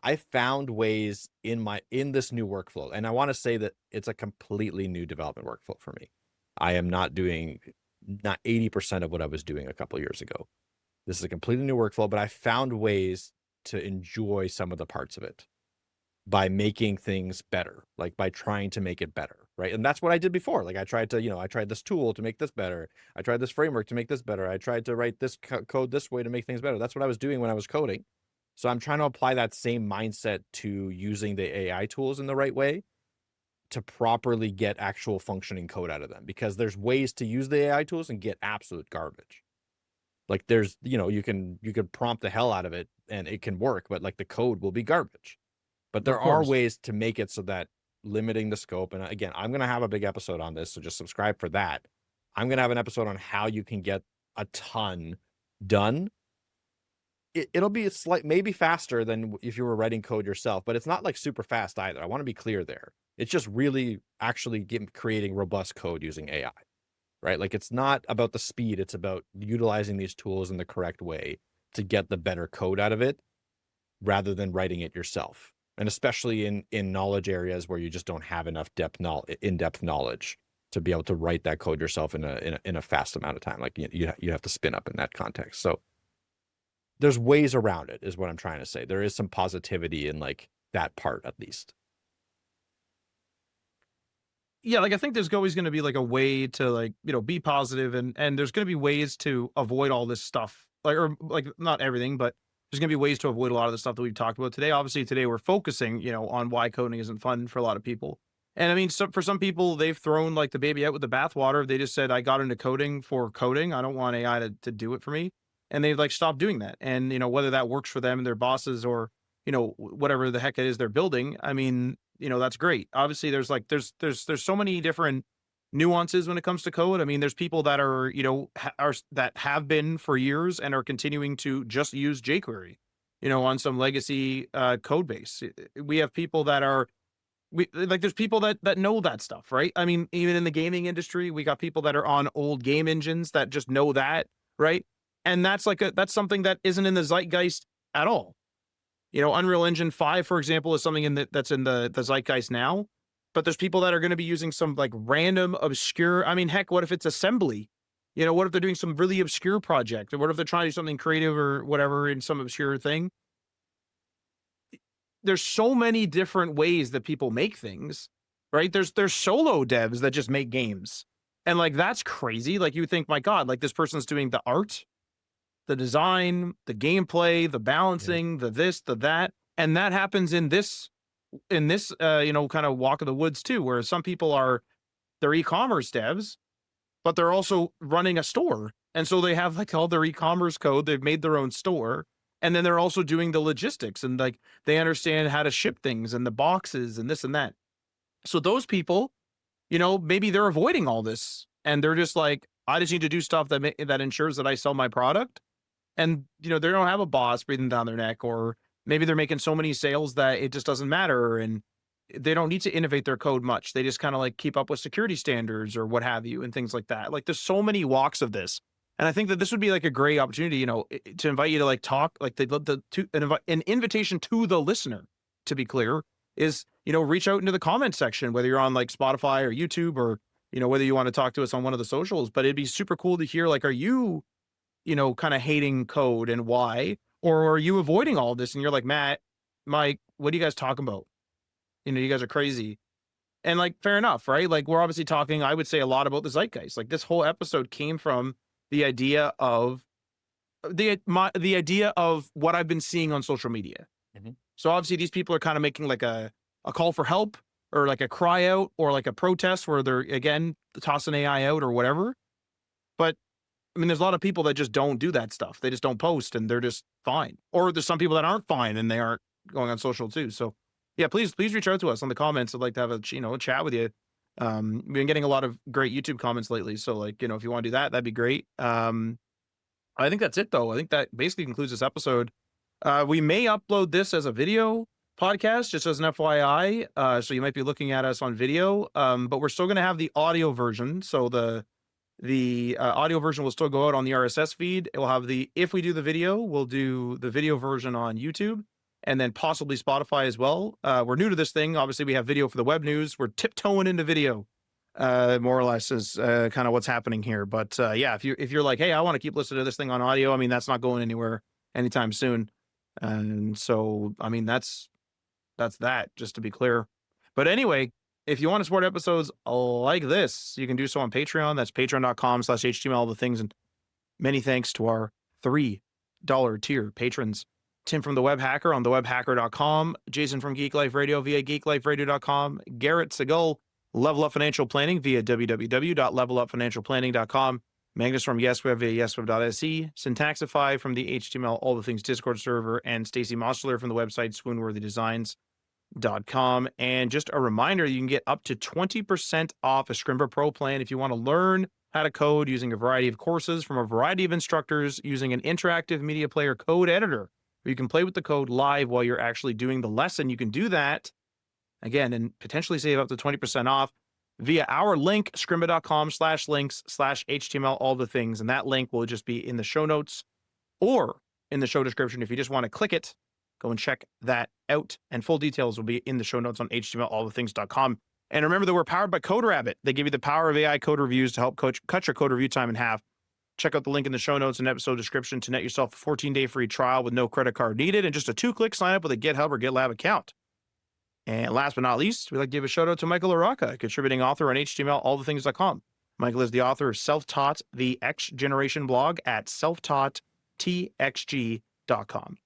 I found ways in this new workflow, and I want to say that it's a completely new development workflow for me. I am not doing not 80% of what I was doing a couple years ago. This is a completely new workflow, but I found ways to enjoy some of the parts of it by making things better, like by trying to make it better, right? And that's what I did before. Like I tried to, I tried this tool to make this better. I tried this framework to make this better. I tried to write this code this way to make things better. That's what I was doing when I was coding. So I'm trying to apply that same mindset to using the AI tools in the right way to properly get actual functioning code out of them, because there's ways to use the AI tools and get absolute garbage. Like there's, you could prompt the hell out of it and it can work, but like the code will be garbage. But there Of are course. ways to make it so that limiting the scope, and again, I'm going to have a big episode on this, so just subscribe for that. I'm going to have an episode on how you can get a ton done. It'll be maybe faster than if you were writing code yourself, but it's not like super fast either. I want to be clear there. It's just really actually creating robust code using AI, right? Like it's not about the speed. It's about utilizing these tools in the correct way to get the better code out of it rather than writing it yourself. And especially in knowledge areas where you just don't have enough in-depth knowledge to be able to write that code yourself in a fast amount of time. Like you have to spin up in that context. So there's ways around it, is what I'm trying to say. There is some positivity in like that part, at least. Yeah, like I think there's always going to be like a way to like, be positive, and there's going to be ways to avoid all this stuff. Like, or like not everything, but there's going to be ways to avoid a lot of the stuff that we've talked about today. Obviously today we're focusing, on why coding isn't fun for a lot of people. And I mean, for some people, they've thrown like the baby out with the bathwater. They just said, I got into coding for coding. I don't want AI to do it for me. And they've like stopped doing that. And, whether that works for them and their bosses, or, whatever the heck it is they're building, I mean, that's great. Obviously there's like, there's so many different nuances when it comes to code. I mean, there's people that are, that have been for years and are continuing to just use jQuery, on some legacy code base. We have people that are, there's people that know that stuff, right? I mean, even in the gaming industry, we got people that are on old game engines that just know that, right? And that's that's something that isn't in the zeitgeist at all. Unreal Engine 5, for example, is something that's in the zeitgeist now. But there's people that are going to be using some like random obscure, I mean, heck, what if it's assembly? What if they're doing some really obscure project? Or what if they're trying to do something creative or whatever in some obscure thing? There's so many different ways that people make things, right? There's solo devs that just make games. And like, that's crazy. Like you think, my God, like this person's doing the art, the design, the gameplay, the balancing, the this, the that. And that happens in this, kind of walk of the woods too, where some people they're e-commerce devs, but they're also running a store. And so they have like all their e-commerce code. They've made their own store. And then they're also doing the logistics, and like they understand how to ship things and the boxes and this and that. So those people, maybe they're avoiding all this, and they're just like, I just need to do stuff that ensures that I sell my product. And, they don't have a boss breathing down their neck, or maybe they're making so many sales that it just doesn't matter. And they don't need to innovate their code much. They just kind of like keep up with security standards or what have you and things like that. Like there's so many walks of this. And I think that this would be like a great opportunity, to invite you to like talk, like an invitation to the listener, to be clear, is, reach out into the comment section, whether you're on like Spotify or YouTube, or, whether you want to talk to us on one of the socials. But it'd be super cool to hear, like, are you, kind of hating code and why? Or are you avoiding all of this? And you're like, Matt, Mike, what are you guys talking about? You guys are crazy. And like, fair enough, right? Like we're obviously talking, I would say, a lot about the zeitgeist. Like this whole episode came from the idea of the idea of what I've been seeing on social media. So obviously these people are kind of making like a call for help, or like a cry out, or like a protest where they're again tossing AI out or whatever. But I mean, there's a lot of people that just don't do that stuff. They just don't post, and they're just fine. Or there's some people that aren't fine and they aren't going on social too. So yeah, please reach out to us on the comments. I'd like to have a chat with you. We've been getting a lot of great YouTube comments lately. So like, if you want to do that, that'd be great. I think that's it though. I think that basically concludes this episode. We may upload this as a video podcast, just as an FYI. So you might be looking at us on video, but we're still going to have the audio version. So the audio version will still go out on the RSS feed. It will have if we do the video, we'll do the video version on YouTube, and then possibly Spotify as well. We're new to this thing. Obviously, we have video for the web news. We're tiptoeing into video, more or less, is kind of what's happening here. But yeah, if you're like, hey, I want to keep listening to this thing on audio, I mean, that's not going anywhere anytime soon. And so, I mean, that's that, just to be clear. But anyway, if you want to support episodes like this, you can do so on Patreon. That's patreon.com/HTML, all the things. And many thanks to our $3 tier patrons. Tim from the Web Hacker on thewebhacker.com, Jason from Geek Life Radio via geekliferadio.com, Garrett Segal, Level Up Financial Planning via www.levelupfinancialplanning.com, Magnus from YesWeb via yesweb.se, Syntaxify from the HTML All the Things Discord server, and Stacy Mosteler from the website swoonworthydesigns.com. And just a reminder, you can get up to 20% off a Scrimba Pro plan if you want to learn how to code using a variety of courses from a variety of instructors using an interactive media player code editor. You can play with the code live while you're actually doing the lesson. You can do that, again, and potentially save up to 20% off via our link, scrimba.com/links/HTML, all the things. And that link will just be in the show notes or in the show description. If you just want to click it, go and check that out. And full details will be in the show notes on htmlallthethings.com. And remember that we're powered by CodeRabbit. They give you the power of AI code reviews to help cut your code review time in half. Check out the link in the show notes and episode description to net yourself a 14-day free trial with no credit card needed and just a 2-click sign up with a GitHub or GitLab account. And last but not least, we'd like to give a shout out to Michael Araka, a contributing author on htmlallthethings.com. Michael is the author of Self-Taught, the X Generation blog at selftaughttxg.com.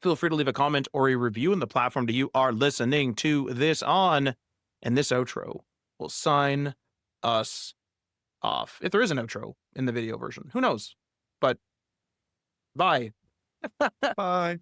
Feel free to leave a comment or a review in the platform that you are listening to this on. And this outro will sign us off. If there is an outro in the video version, who knows? But bye. Bye.